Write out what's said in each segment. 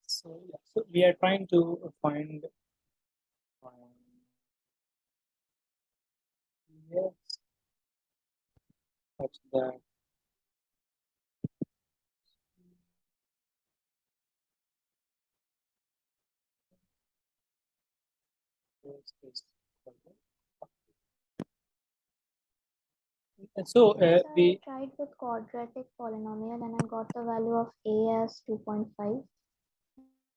So we are trying to find yes, that's the so I tried with quadratic polynomial and I got the value of a as 2.5.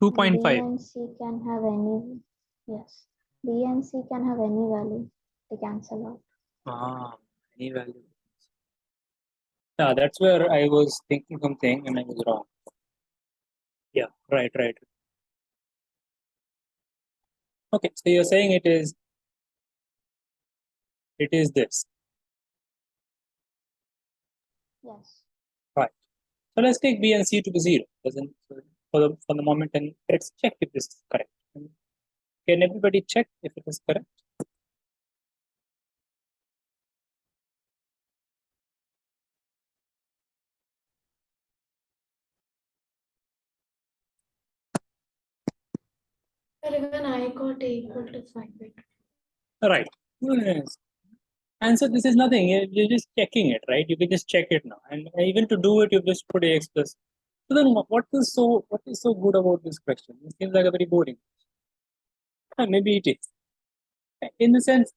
2.5. B and C can have any, yes, B and C can have any value. They cancel out. Any value. Yeah, that's where I was thinking something and I was wrong. Yeah, right. Okay, so you're saying it is this. Yes. Right. So let's take B and C to be 0. Doesn't for the moment, and let's check if this is correct. Can everybody check if it is correct? Even I got a equal to 5. Right. Yes. And so this is nothing. You're just checking it, right? You can just check it now, and even to do it, you just put ax plus. So then, what is so good about this question? It seems like a very boring. Maybe it is. In the sense,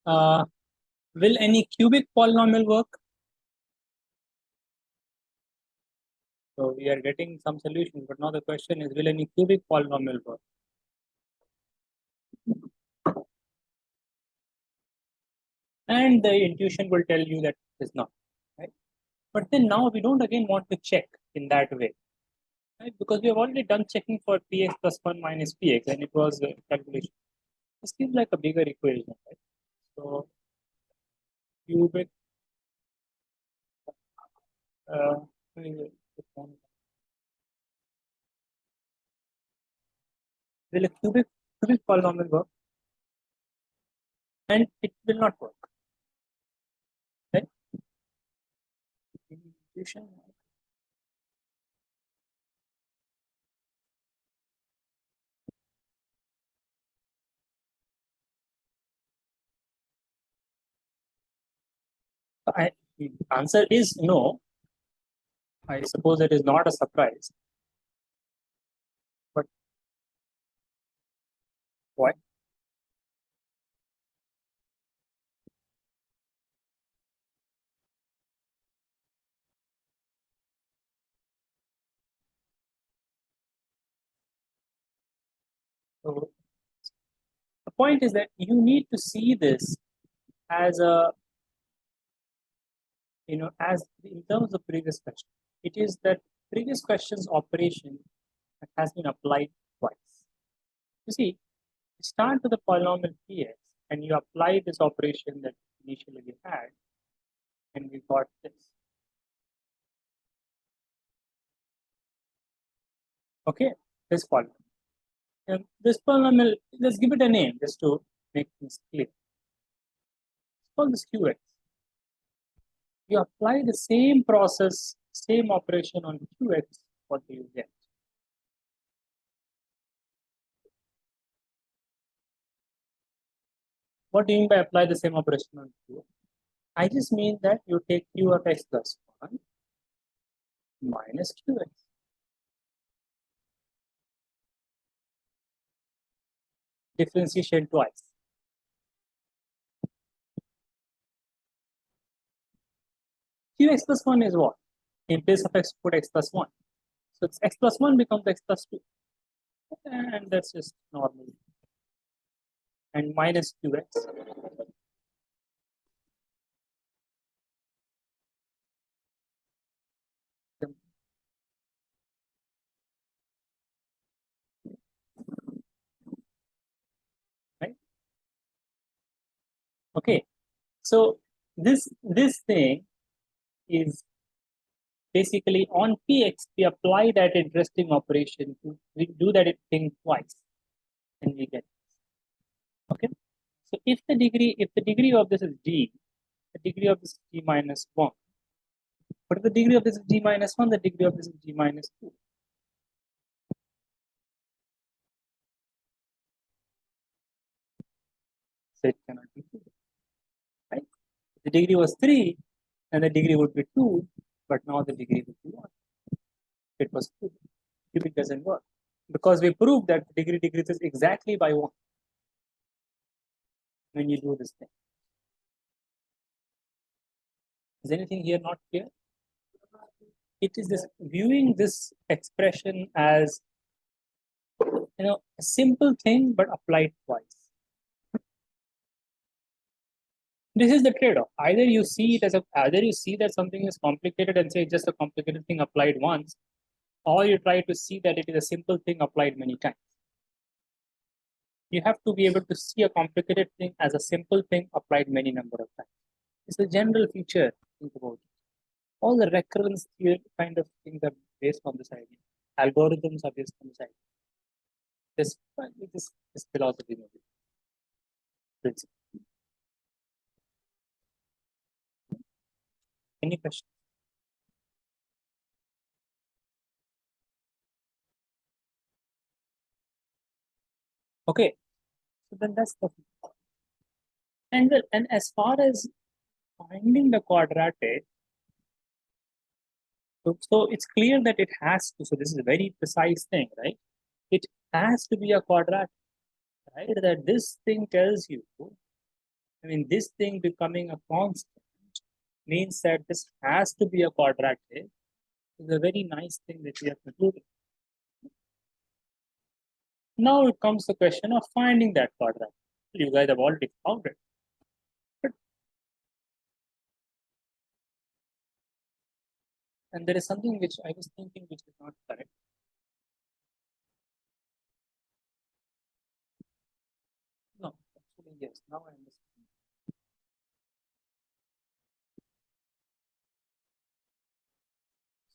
will any cubic polynomial work? So we are getting some solutions, but now the question is, will any cubic polynomial work? And the intuition will tell you that it is not, right? But then now we don't again want to check in that way, right? Because we have already done checking for px plus 1 minus px, and it was a calculation. This seems like a bigger equation, right? So cubic, will a cubic polynomial work? And it will not work, right? Intuition. The answer is no. I suppose it is not a surprise. But why? So the point is that you need to see this as a, as in terms of previous question. It is that previous question's operation has been applied twice. You see, you start with the polynomial px and you apply this operation that initially we had, and we got this. Okay, this polynomial. And this polynomial, let's give it a name just to make things clear. Let's call this qx. You apply the same process, same operation on qx, what do you get? What do you mean by apply the same operation on q? I just mean that you take q of x plus 1 minus qx. Differentiation twice. Qx plus 1 is what? In place of x, put x plus 1. So it's x plus 1 becomes x plus 2. And that's just normal. And minus qx. Right? Okay. So this thing is basically on px, we apply that interesting operation. We do that thing twice, and we get. Okay. So if the degree of this is d, the degree of this is d minus 1. But if the degree of this is d minus 1, the degree of this is d minus 2. So it cannot be 2. Right? If the degree was 3, then the degree would be 2, but now the degree would be 1. It was 2. Cubic doesn't work. Because we proved that the degree decreases exactly by 1 when you do this thing. Is anything here not clear? It is this viewing this expression as a simple thing but applied twice. This is the trade-off. Either you see that something is complicated and say just a complicated thing applied once, or you try to see that it is a simple thing applied many times. You have to be able to see a complicated thing as a simple thing applied many number of times. It's a general feature. Think about it. All the recurrence theory kind of things are based on this idea. Algorithms are based on this idea. This philosophy maybe. Principle. Any questions? Okay, so then that's the and as far as finding the quadratic, so it's clear that it has to. So this is a very precise thing, right? It has to be a quadratic, right? That this thing tells you. I mean, this thing becoming a constant means that this has to be a quadratic. It's a very nice thing that we have concluded. Now it comes the question of finding that quadratic. You guys have already found it. And there is something which I was thinking which is not correct. No, actually, yes. Now I understand.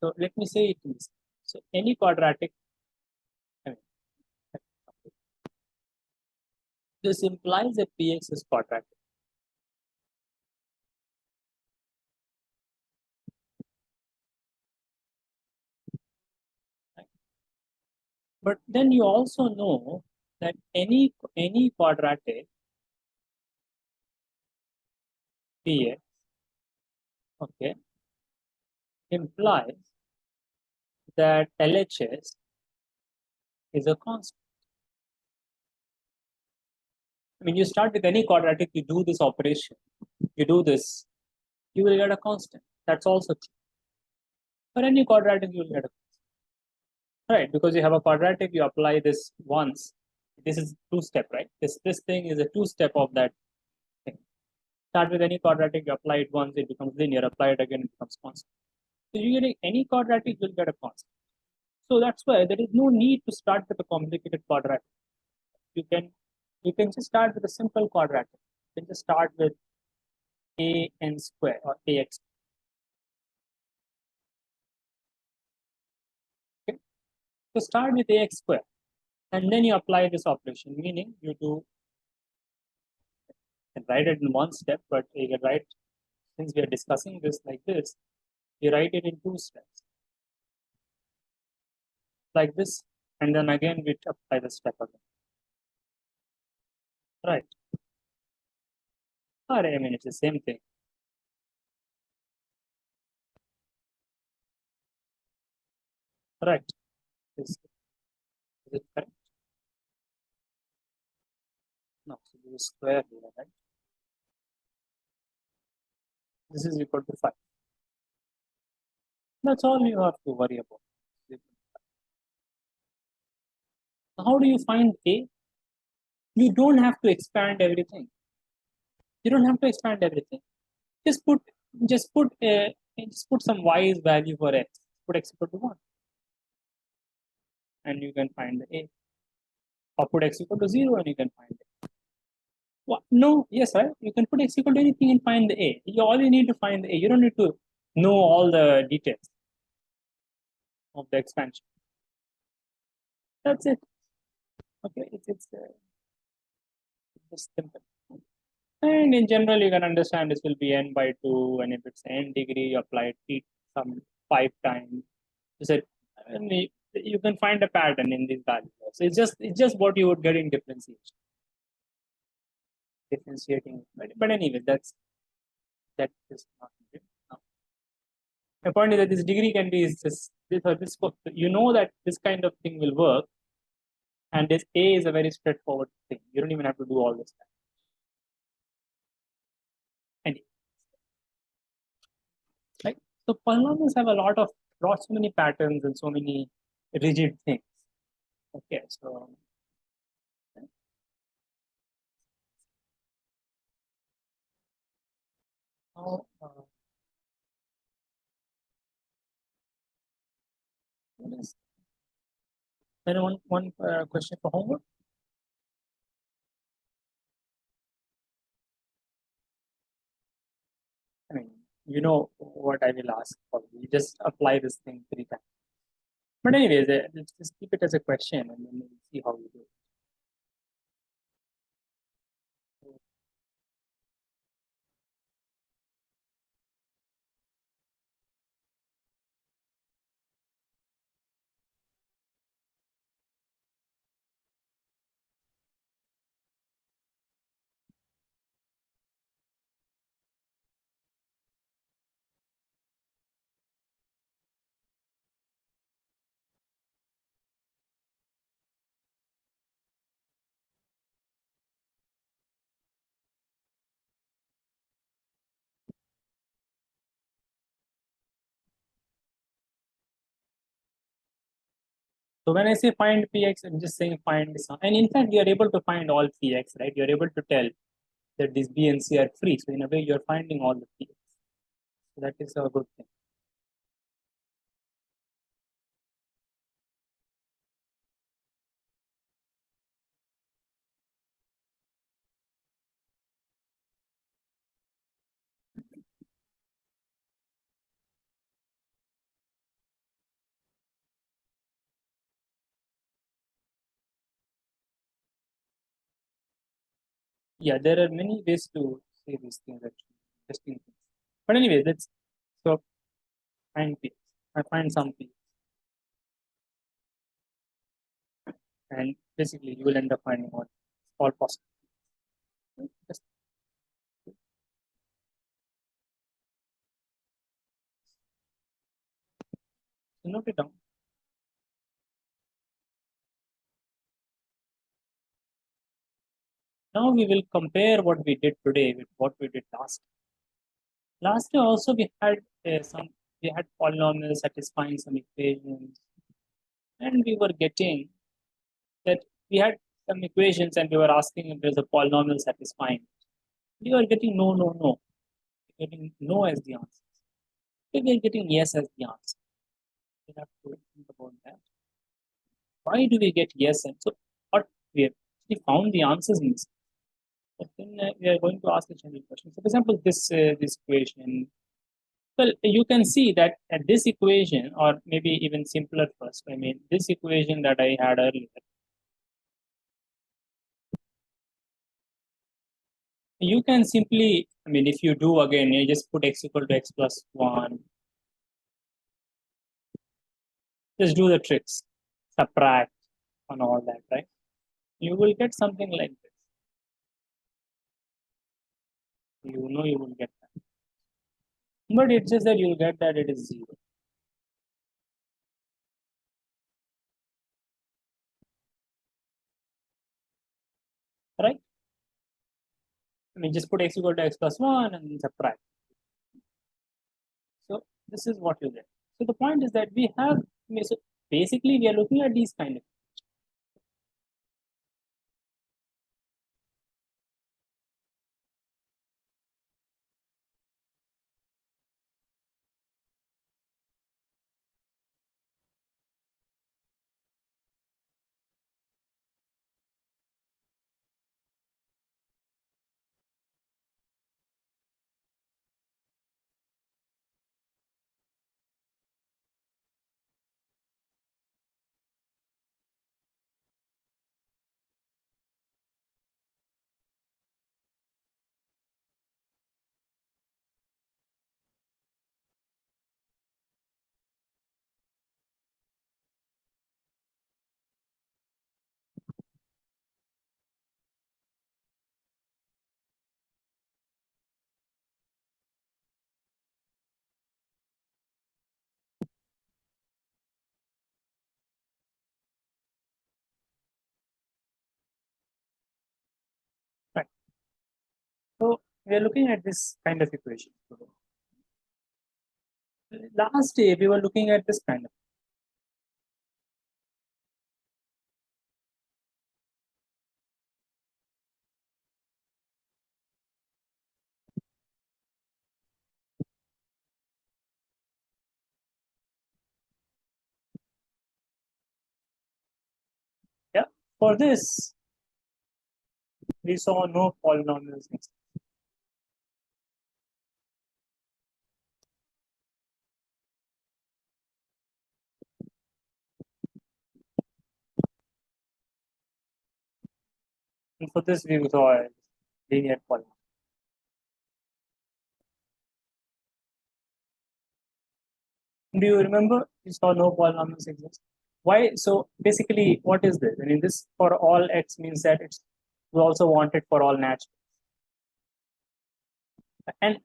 So let me say it is. So any quadratic, I mean, this implies that Px is quadratic. Right? But then you also know that any quadratic Px, okay, implies that LHS is a constant. I mean, you start with any quadratic, you do this operation, you do this, you will get a constant. That's also true. For any quadratic, you will get a constant. Right? Because you have a quadratic, you apply this once. This is two-step, right? This thing is a two-step of that thing. Start with any quadratic, you apply it once, it becomes linear, apply it again, it becomes constant. So you get any quadratic, you'll get a constant. So that's why there is no need to start with a complicated quadratic. You can just start with a simple quadratic. You can just start with an square or ax. Okay? So start with ax square, and then you apply this operation, meaning you do and write it in one step, but you can write, since we are discussing this like this, you write it in two steps. Like this, and then again we apply the step again. Right. Or I mean it's the same thing. Right. Is it correct? No, so this is square here, right? This is equal to 5. That's all you have to worry about. How do you find A? You don't have to expand everything. You don't have to expand everything. Just put just put just put some y's value for x. Put x equal to 1. And you can find the A. Or put x equal to 0 and you can find it. What? No, yes, right? You can put x equal to anything and find the A. All you need to find the A. You don't need to know all the details of the expansion. That's it. Okay, it's just simple. And in general, you can understand this will be n by 2, and if it's n degree, you apply t some 5 times. So and you can find a pattern in these values. So it's just what you would get in differentiating. But anyway, that is not it. Now, my point is that this degree can be this or this. You know that this kind of thing will work, and this A is a very straightforward thing. You don't even have to do all this. And right, so polynomials have a so many patterns and so many rigid things. Okay, so now what is then one question for homework. I mean, you know what I will ask for. You just apply this thing 3 times. But anyways, let's just keep it as a question and then we'll see how you do it. So when I say find px, I'm just saying find this, and in fact, you are able to find all px, right? You're able to tell that these B and C are free. So in a way, you're finding all the px. So that is a good thing. Yeah, there are many ways to say these things actually, interesting things. But anyway, let's so find px. I find some px, and basically you will end up finding all possible. Just note it down. Now we will compare what we did today with what we did last. Last year also we had polynomials satisfying some equations, and we were getting that we had some equations and we were asking if there's a polynomial satisfying. We were getting no, no, no. We were getting no as the answer. We were getting yes as the answer. We have to think about that. Why do we get yes? And so what we have actually found the answers in this. But then we are going to ask a general question. So, for example, this equation. Well, you can see that this equation, or maybe even simpler first. I mean, this equation that I had earlier. You can simply, I mean, if you do again, you just put x equal to x plus 1. Just do the tricks, subtract and all that, right? You will get something like this. You know you will get that. But it's just that you'll get that it is 0. Right? I mean, just put x equal to x plus 1 and subtract. So this is what you get. So the point is that we have, so basically we are looking at these kind of. We are looking at this kind of equation today. Last day we were looking at this kind of. Yeah. For this, we saw no polynomials. And for this, we saw a linear polynomial. Do you remember? We saw no polynomials exist. Why? So basically, what is this? I mean, this for all x means that it's we also want it for all natural. And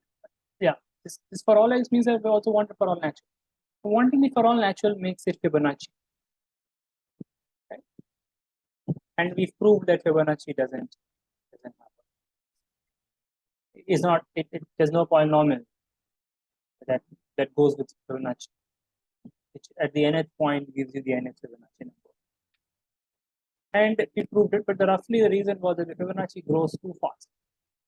yeah, this for all x means that we also want it for all natural. Wanting it for all natural makes it Fibonacci. Right? And we've proved that Fibonacci doesn't happen. It's not. There's no polynomial that goes with Fibonacci. Which at the nth point gives you the nth Fibonacci number. And we proved it, but roughly the reason was that the Fibonacci grows too fast.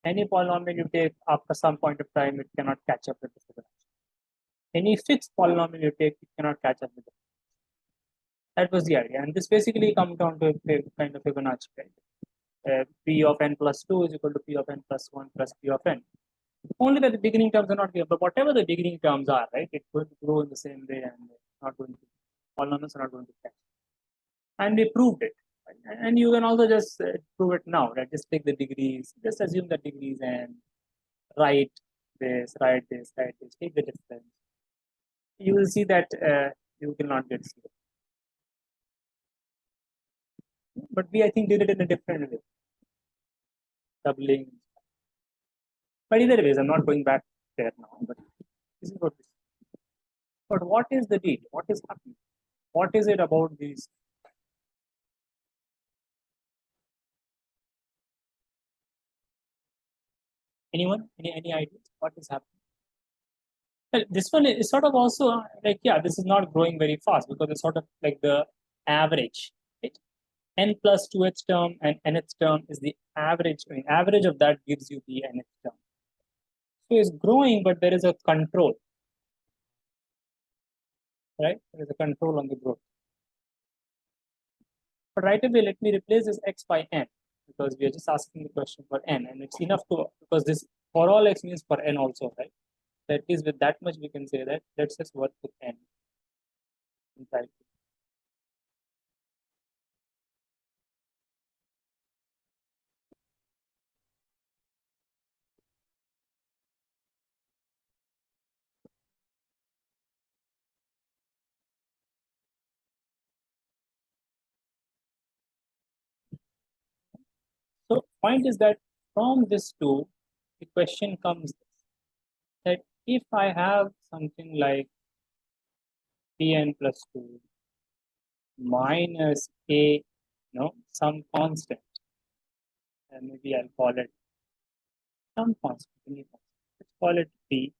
Any polynomial you take after some point of time, it cannot catch up with the Fibonacci. Any fixed polynomial you take, it cannot catch up with it. That was the idea. And this basically comes down to a kind of Fibonacci, right? P of n plus 2 is equal to P of n plus 1 plus P of n. Only that the beginning terms are not given, but whatever the beginning terms are, right, it's going to grow in the same way and not going to, polynomials are not going to catch. And we proved it. Right? And you can also just prove it now, right? Just take the degrees, just assume the degrees and write this, take the difference. You will see that you will not get zero. But we, I think, did it in a different way, doubling. But either ways, I'm not going back there now. But this is what. But what is the deal? What is happening? What is it about these? Anyone? Any ideas? What is happening? Well, this one is sort of also like, yeah, this is not growing very fast because it's sort of like the average. Right? N plus 2th term and nth term is the average. I mean, average of that gives you the nth term. So it's growing, but there is a control. Right? There is a control on the growth. But right away, let me replace this x by n because we are just asking the question for n, and it's enough to, because this for all x means for n also, right? So at least with that much we can say that let's just work with n. Inside. So point is that from this two, the question comes that if I have something like pn plus 2 minus a, some constant, and maybe I'll call it some constant. Let's call it p,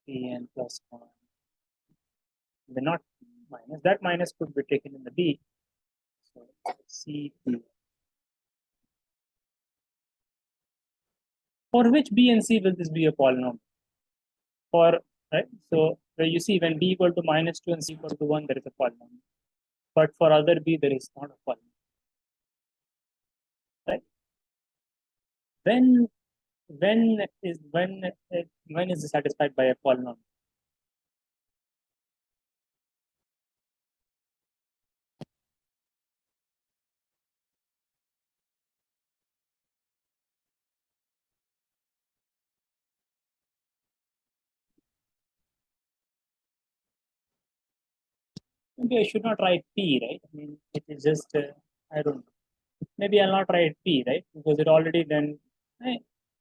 pn plus 1. They're not minus. That minus could be taken in the b. So CP. For which b and c will this be a polynomial? For, right? So where you see when b equal to minus 2 and c equal to 1, there is a polynomial. But for other b, there is not a polynomial. Right? When is it satisfied by a polynomial? Maybe I should not write p, right? I mean, it is just I don't know. Maybe I'll not write p, right? Because it already then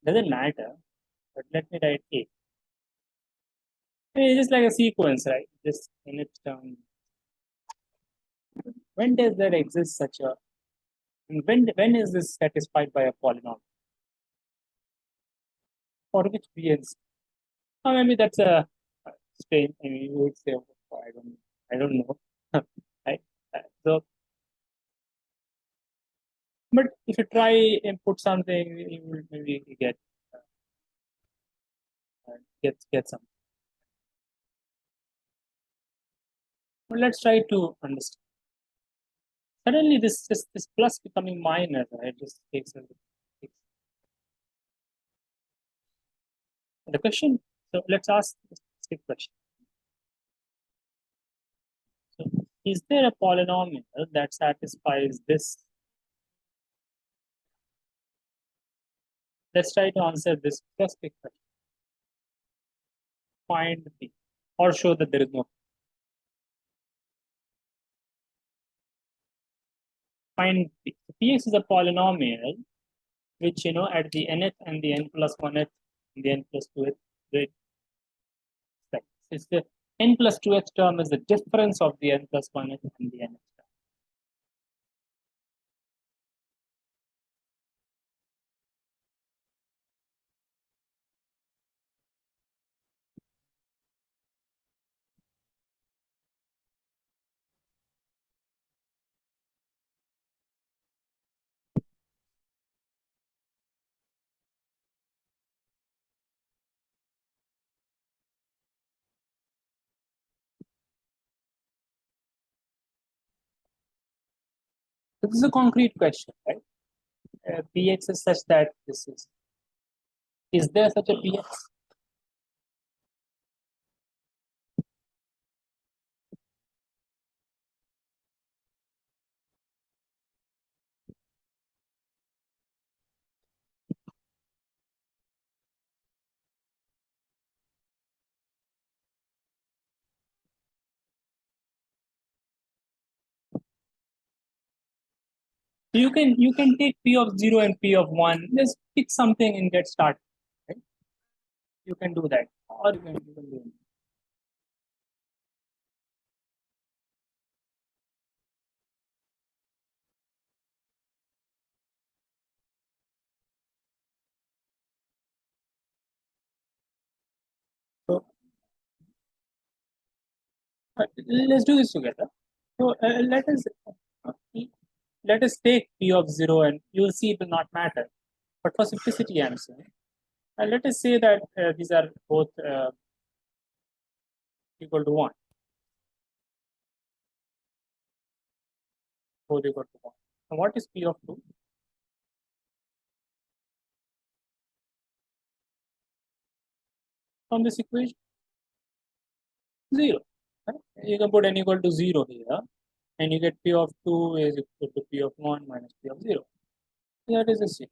doesn't matter. But let me write a. It's just like a sequence, right? Just in its term. When does there exist such a? When is this satisfied by a polynomial? for which B and C? Maybe that's a strange. I mean, you would say, oh, I don't know. Right? So, but if you try input something, you will maybe get some. But let's try to understand. Suddenly, this plus becoming minus, right? Just takes the question. So let's ask the specific question. So, is there a polynomial that satisfies this? Let's try to answer this specific question. Find P, or show that there is no. Find P. So Px is a polynomial which at the nth and the n plus 1th and the n plus 2th, right? It's the n plus 2th term is the difference of the n plus 1th and the nth term. So this is a concrete question, right? Px is such that this is there such a Px? You can take P of 0 and P of 1, just pick something and get started. Right? You can do that. Or you can do it. So let's do this together. So uh, let us take P of 0 and you'll see it will not matter. But for simplicity, I'm saying, let us say that these are both equal to 1. Both equal to 1. And what is P of 2? From this equation, 0. Right? You can put n equal to 0 here, and you get P of 2 is equal to P of 1 minus P of 0. That is the same.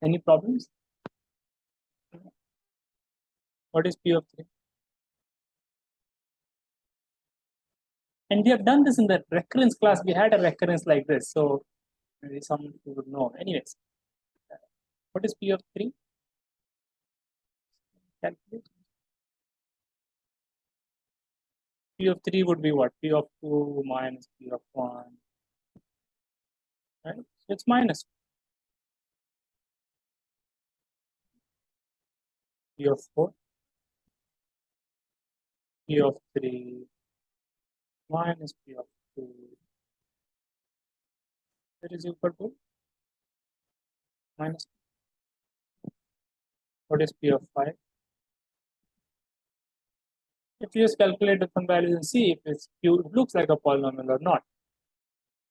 Any problems? What is P of 3? And we have done this in the recurrence class. We had a recurrence like this. So maybe some people would know. Anyways, what is P of 3? Calculate. P of 3 would be what? P of 2 minus P of 1. Right? So it's minus P of 4. P of 3 minus P of 2. That is equal to minus. What is P of 5? If you just calculate different values and see if it looks like a polynomial or not.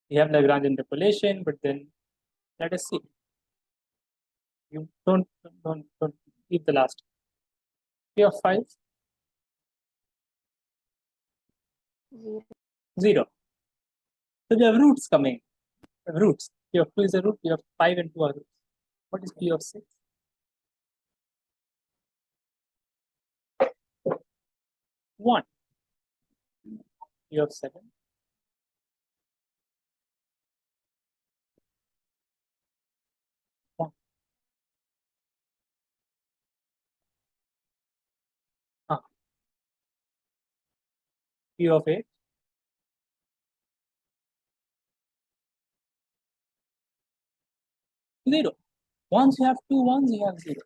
We have Lagrange interpolation, but then let us see. You don't leave the last. P of 5? 0. 0. So we have roots coming. Roots. P of 2 is a root, P of 5 and 2 are roots. What is P of 6? 1. P of 7? 1. P of 8? 0. Once you have two ones, you have zero.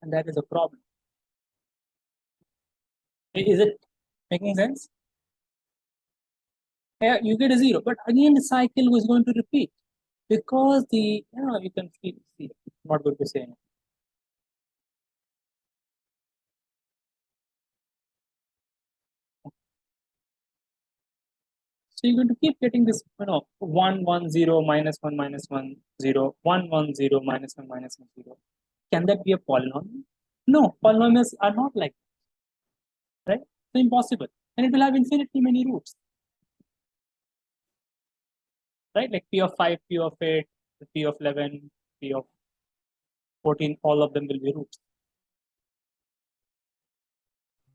And that is a problem. Is it making sense? Yeah, you get a zero, but again the cycle was going to repeat because you can see not going to say anything. So you're going to keep getting this, 1, 1, 0, minus 1, minus 1, 0, 1, 1, 0, minus 1, minus 1, 0. Can that be a polynomial? No, polynomials are not like that, right? So impossible. And it will have infinitely many roots, right? Like P of 5, P of 8, P of 11, P of 14, all of them will be roots.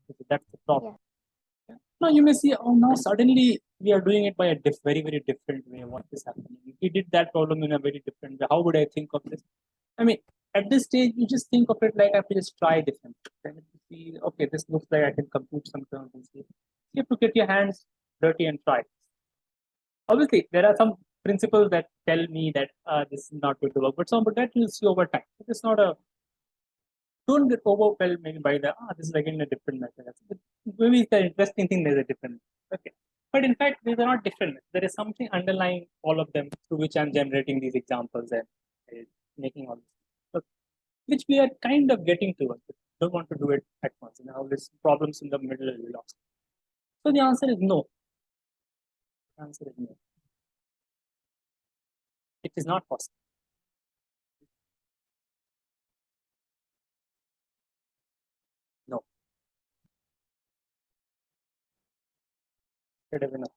So that's the problem. Yeah. Now you may see, oh, now suddenly we are doing it by a very, very different way. What is happening? We did that problem in a very different way. How would I think of this? I mean, at this stage, you just think of it like I have to just try different. Then you see, okay, this looks like I can compute some terms and see. You have to get your hands dirty and try. Obviously, there are some principles that tell me that this is not going to work, but that you'll see over time. It's not a, don't get overwhelmed maybe by the, this is again a different method. Maybe the interesting thing there's a different method. Okay. But in fact, these are not different. There is something underlying all of them through which I'm generating these examples and making all this. So, which we are kind of getting towards. Don't want to do it at once. And all these problems in the middle will be lost. So the answer is no. The answer is no. It is not possible. No. It is enough.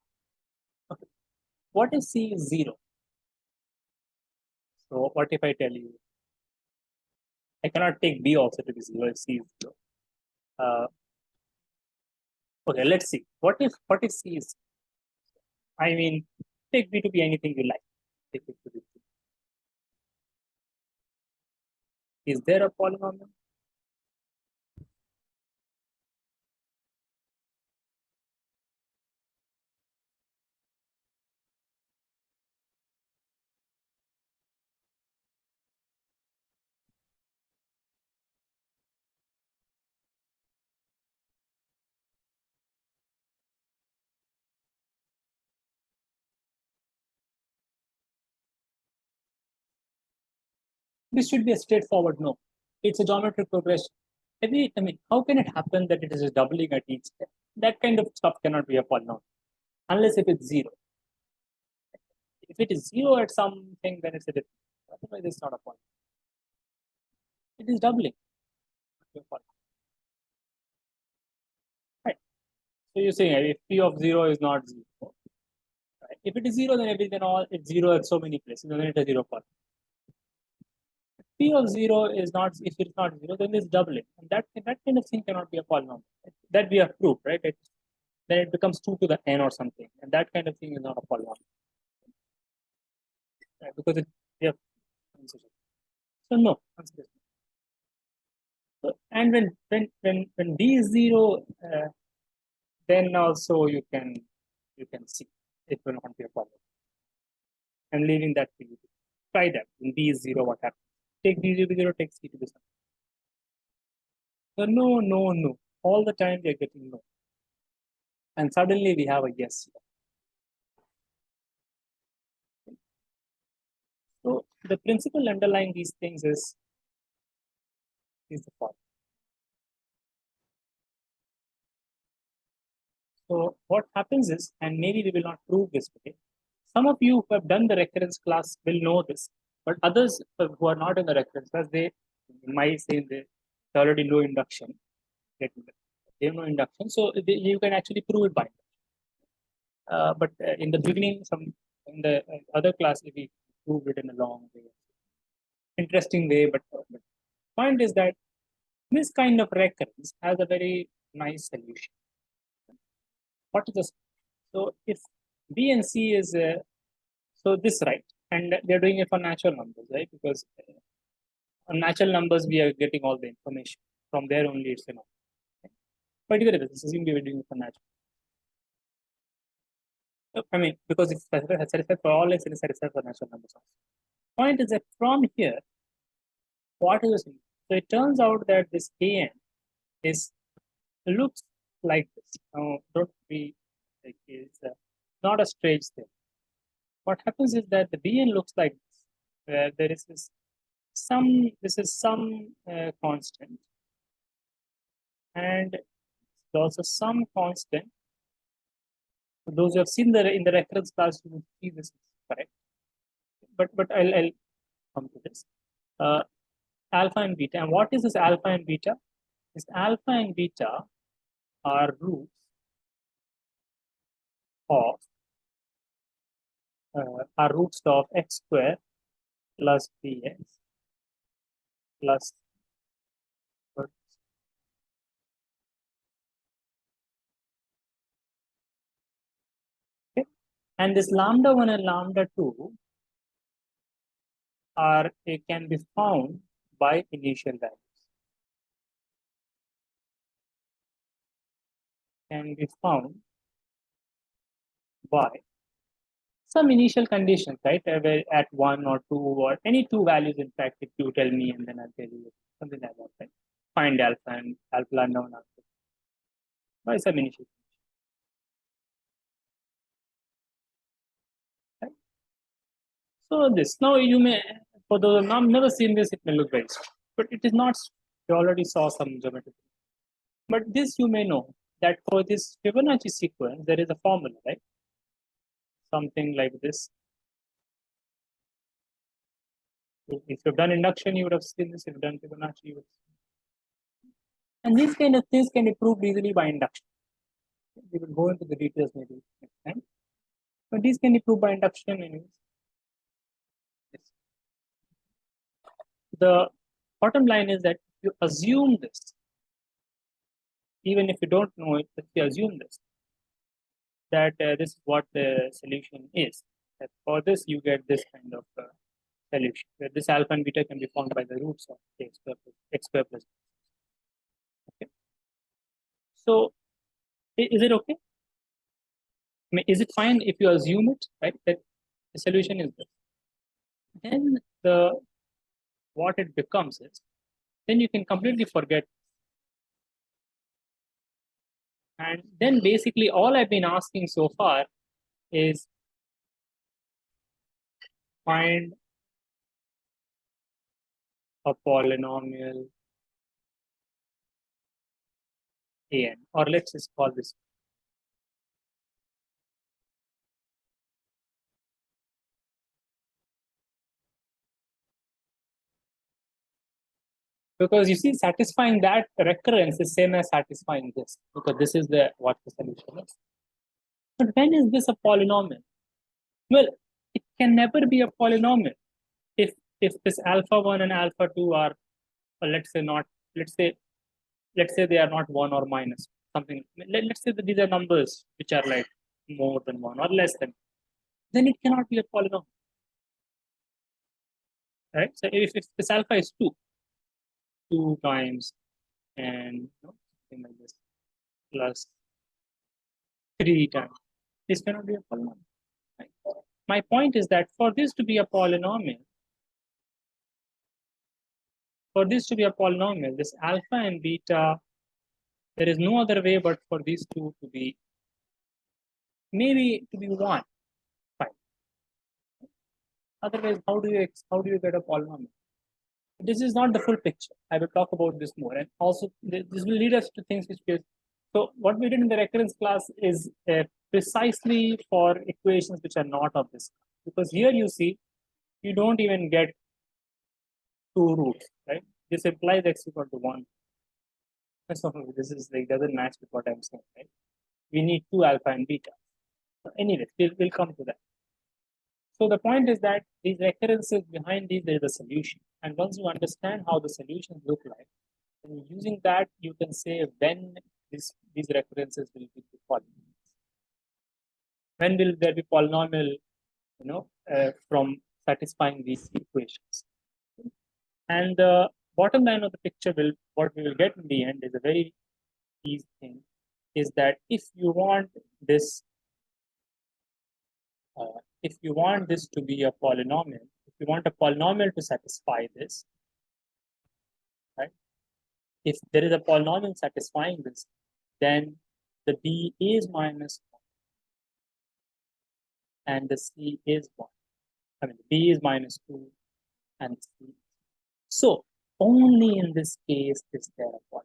Okay. What if C is 0? So what if I tell you I cannot take B also to be 0 if C is 0? Okay, let's see. What if C is, I mean, take B to be anything you like. Take it to be. Is there a polynomial? This should be a straightforward no. It's a geometric progression. I mean, how can it happen that it is doubling at each step? That kind of stuff cannot be a polynomial unless if it's 0. If it is 0 at something, then it's a different. Otherwise, it's not a polynomial. It is doubling. Right. So you're saying if P of 0 is not 0, right? If it is 0, then everything all it's 0 at so many places, then it's a 0 polynomial. P of 0 is not, if it's not 0, then it's doubling. And that kind of thing cannot be a polynomial. That we have proved, right? Then it becomes 2 to the n or something. And that kind of thing is not a polynomial. Right? Because yeah. So no. So, and when D is 0, then also you can see it will not be a polynomial. I'm leaving that to you. Try that. When D is 0, what happens? Take D to be 0, take C to be 0. So no, no, no. All the time we are getting no. And suddenly we have a yes. So the principle underlying these things is the following. So what happens is, and maybe we will not prove this today, some of you who have done the recurrence class will know this, but others who are not in the recurrence class, they might say they already know induction. They have no induction, so you can actually prove it by but in the beginning, in the other class, we proved it in a long way, interesting way. But point is that this kind of recurrence has a very nice solution. What is this? So if B and C is so this right, and they're doing it for natural numbers, right? Because on natural numbers we are getting all the information from there only. It's enough. Particularly, this assume we are doing it for natural. I mean, because it's satisfied for all x, it is satisfied for natural numbers also. Point is that from here, what is the solution? So it turns out that this an is looks like this. Now, don't be like it's not a strange thing. What happens is that the bn looks like this, where there is this some constant, and there's also some constant. For those who have seen in the recurrence class, you will see this is correct. But I'll come to this. Alpha and beta. And what is this alpha and beta? This alpha and beta are roots of x square plus bx plus. Okay. And this lambda 1 and lambda 2 can be found by initial values. Can be found by some initial conditions, right? Where at 1 or 2 or any two values, in fact, if you tell me and then I'll tell you something like that, right? Find alpha and alpha lambda 1 alpha by some initial. Right? So this, now you may, for those who have never seen this, it may look very strange, but it is not. You already saw some geometry. But this you may know that for this Fibonacci sequence, there is a formula, right? Something like this. If you've done induction, you would have seen this. If you've done Fibonacci, you would have seen this. And these kind of things can be proved easily by induction. We will go into the details maybe next time. But these can be proved by induction anyways. Yes. The bottom line is that if you assume this, even if you don't know it, if you assume this, that this is what the solution is, that for this you get this kind of solution, where this alpha and beta can be found by the roots of x square plus. Okay. So is it okay? I mean, is it fine if you assume it, right? That the solution is this. Then what it becomes is, then you can completely forget. And then basically all I've been asking so far is find a polynomial an, or let's just call this. Because you see, satisfying that recurrence is same as satisfying this, because this is what the solution is. But when is this a polynomial? Well, it can never be a polynomial if this alpha 1 and alpha 2 are, let's say they are not 1 or minus something. Let's say that these are numbers which are like more than 1 or less than, then it cannot be a polynomial, right? So if this alpha is 2 times and something like this plus 3 times, this cannot be a polynomial. Right? My point is that for this to be a polynomial, this alpha and beta, there is no other way but for these two to be, maybe to be 1. Fine. Otherwise, how do you get a polynomial? This is not the full picture. I will talk about this more, and also this will lead us to things which is. So what we did in the recurrence class is precisely for equations which are not of this, because here you see you don't even get 2 roots, right? This implies x equal to 1. So this is like doesn't match with what I'm saying, right? We need 2 alpha and beta. So anyway, we'll come to that. So the point is that these recurrences, behind these there is a solution, and once you understand how the solutions look like, then using that you can say when these recurrences will be polynomials. When will there be polynomial, from satisfying these equations? And the bottom line of the picture what we will get in the end is a very easy thing, is that if you want this if you want this to be a polynomial, if you want a polynomial to satisfy this, right? If there is a polynomial satisfying this, then the b is minus 1 and the c is 1. I mean, b is minus 2 and c. So only in this case is there a polynomial.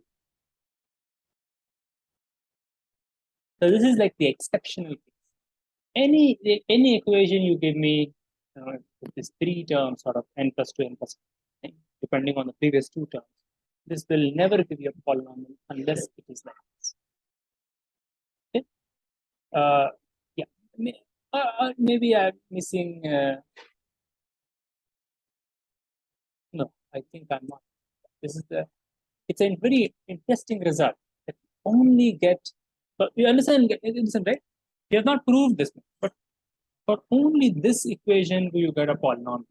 So this is like the exceptional case. Any equation you give me with this 3 terms, sort of n plus 2, n plus 1, depending on the previous 2 terms, this will never give you a polynomial unless it is like this. Okay? Yeah. Maybe I'm missing. No, I think I'm not. This is the. It's a very interesting result that only get. But you understand, right? You have not proved this, but for only this equation do you get a polynomial.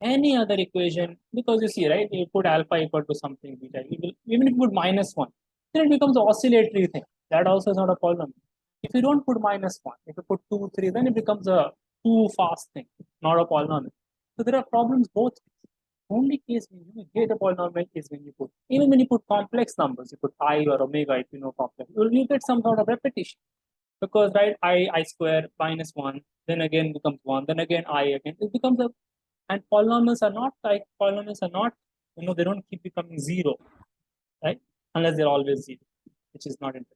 Any other equation, because you see, right, you put alpha equal to something beta, even if you put minus 1, then it becomes an oscillatory thing. That also is not a polynomial. If you don't put minus 1, if you put 2, 3, then it becomes a too fast thing, not a polynomial. So there are problems both. Only case when you get a polynomial is when you put, even when you put complex numbers, you put I or omega if you know complex, you get some sort of repetition. Because, right, I square minus 1, then again becomes 1, then again I again. It becomes a, and polynomials are not, they don't keep becoming 0, right? Unless they're always 0, which is not interesting.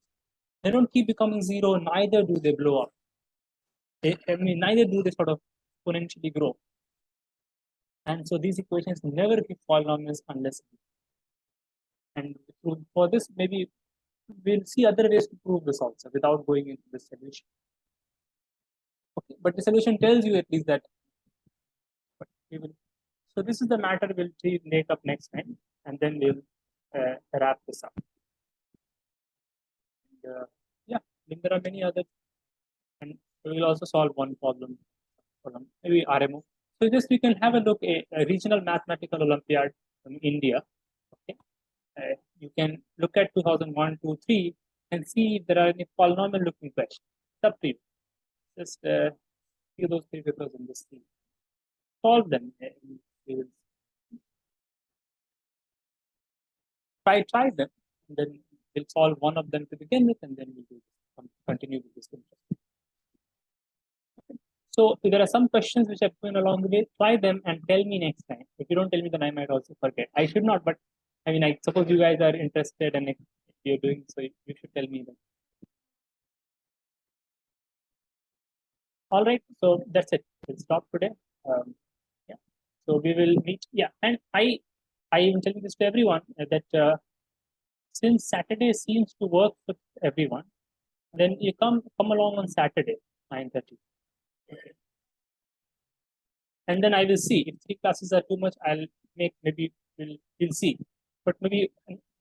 They don't keep becoming 0, neither do they blow up. Neither do they sort of exponentially grow. And so these equations never give polynomials unless. And for this, maybe we'll see other ways to prove this also without going into the solution. Okay, but the solution tells you at least that. But we will. So this is the matter we'll take up next time, and then we'll wrap this up. And, yeah, then there are many other, and we will also solve one problem, maybe RMO. So just we can have a look at a regional mathematical Olympiad from India. Okay, you can look at 2001, 2, 3, and see if there are any polynomial looking questions. It's up to you. Just see those 3 papers in this thing. Solve them. We will try them, and then we'll solve one of them to begin with, and then we'll continue with this. So if there are some questions which I've put along the way, try them and tell me next time. If you don't tell me, then I might also forget. I should not, but I mean, I suppose you guys are interested, and if you're doing so, you should tell me then. All right, so that's it. We'll stop today. Yeah, so we will meet. Yeah, and I am telling this to everyone that since Saturday seems to work for everyone, then you come along on Saturday 9:30. Okay. And then I will see if 3 classes are too much. I'll make, maybe we'll see, but maybe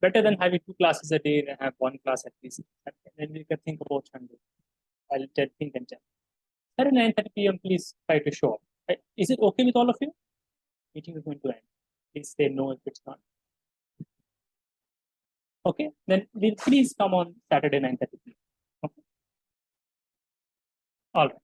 better than having 2 classes a day and have 1 class at least. And then we can think about Sunday. I'll think and tell. At 9:30 p.m. Please try to show up. Is it okay with all of you? Meeting is going to end. Please say no if it's not. Okay, then please come on Saturday 9:30 p.m. Okay. All right.